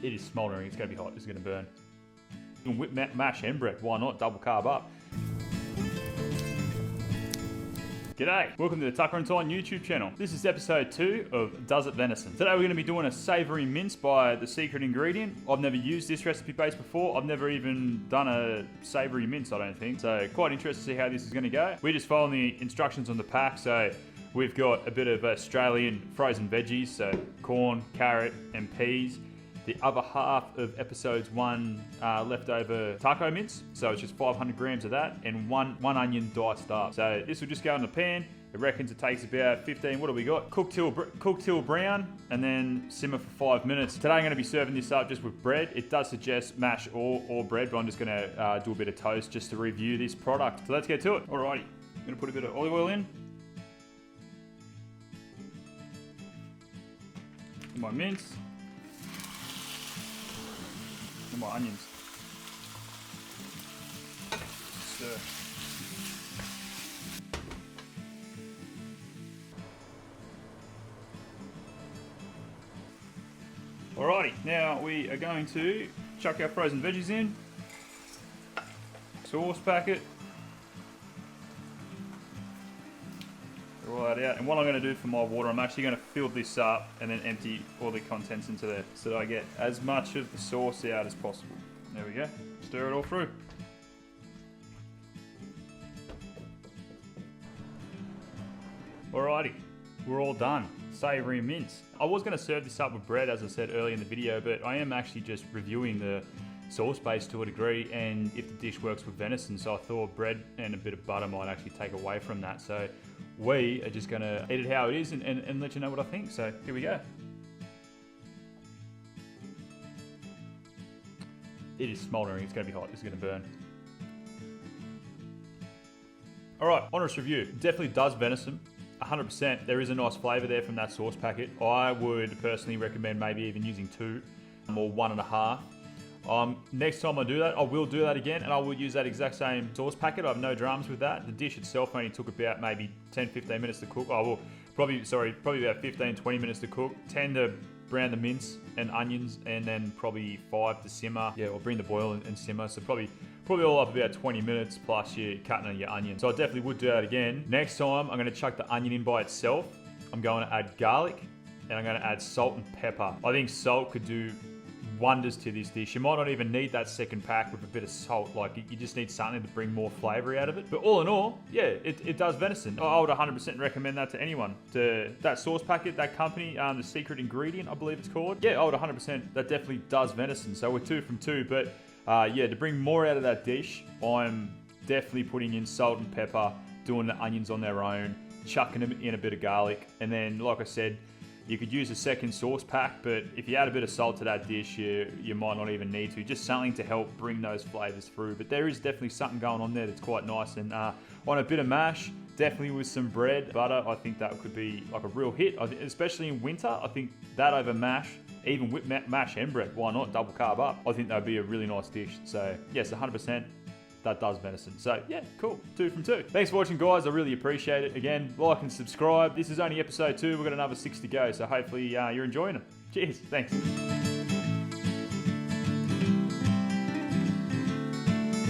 It is smouldering. It's going to be hot. It's going to burn. You can whip mash and bread. Why not? Double carb up. G'day, welcome to the Tucker and Tyne YouTube channel. This is episode 2 of Does It Venison. Today we're going to be doing a savoury mince by The Secret Ingredient. I've never used this recipe base before. I've never even done a savoury mince, I don't think. So quite interested to see how this is going to go. We're just following the instructions on the pack. So we've got a bit of Australian frozen veggies, so corn, carrot and peas. The other half of episodes 1 leftover taco mince, so it's just 500 grams of that, and one onion diced up. So this will just go in the pan. It reckons it takes about 15, what do we got? Cook till brown, and then simmer for 5 minutes. Today I'm going to be serving this up just with bread. It does suggest mash or bread, but I'm just going to do a bit of toast just to review this product. So let's get to it. Alrighty, I'm going to put a bit of olive oil in. My mince. And my onions. Stir. Alrighty, now we are going to chuck our frozen veggies in. Sauce packet. Roll that out. And what I'm going to do for my water, I'm actually going to fill this up and then empty all the contents into there so that I get as much of the sauce out as possible. There we go. Stir it all through. Alrighty, we're all done. Savoury mince. I was going to serve this up with bread, as I said earlier in the video, but I am actually just reviewing the sauce base to a degree and if the dish works with venison, so I thought bread and a bit of butter might actually take away from that. So we are just going to eat it how it is and let you know what I think. So here we go. It is smouldering. It's going to be hot. It's going to burn. Alright, honest review. Definitely does venison. 100%. There is a nice flavour there from that sauce packet. I would personally recommend maybe even using 2 or 1.5. Next time I do that, I will do that again, and I will use that exact same sauce packet. I have no dramas with that. The dish itself only took about maybe 10-15 minutes to cook. Oh, well, probably about 15-20 minutes to cook. 10 to brown the mince and onions, and then probably 5 to simmer. Yeah, or bring the boil and simmer. So probably all up about 20 minutes plus you're cutting on your onion. So I definitely would do that again. Next time, I'm going to chuck the onion in by itself. I'm going to add garlic, and I'm going to add salt and pepper. I think salt could do wonders to this dish. You might not even need that second pack with a bit of salt. Like, you just need something to bring more flavour out of it. But all in all, yeah, it does venison. I would 100% recommend that to anyone. That sauce packet, that company, The Secret Ingredient, I believe it's called. Yeah, I would 100%. That definitely does venison. So we're 2 from 2. But yeah, to bring more out of that dish, I'm definitely putting in salt and pepper, doing the onions on their own, chucking them in a bit of garlic. And then, like I said, you could use a second sauce pack, but if you add a bit of salt to that dish, you might not even need to. Just something to help bring those flavours through. But there is definitely something going on there that's quite nice. And on a bit of mash, definitely with some bread, butter, I think that could be like a real hit. Especially in winter, I think that over mash, even with mash and bread, why not? Double carb up. I think that would be a really nice dish. So yes, 100%. That does venison. So yeah, cool. 2 from 2. Thanks for watching, guys. I really appreciate it. Again, like and subscribe. This is only episode 2. We've got another 6 to go. So hopefully you're enjoying them. Cheers. Thanks.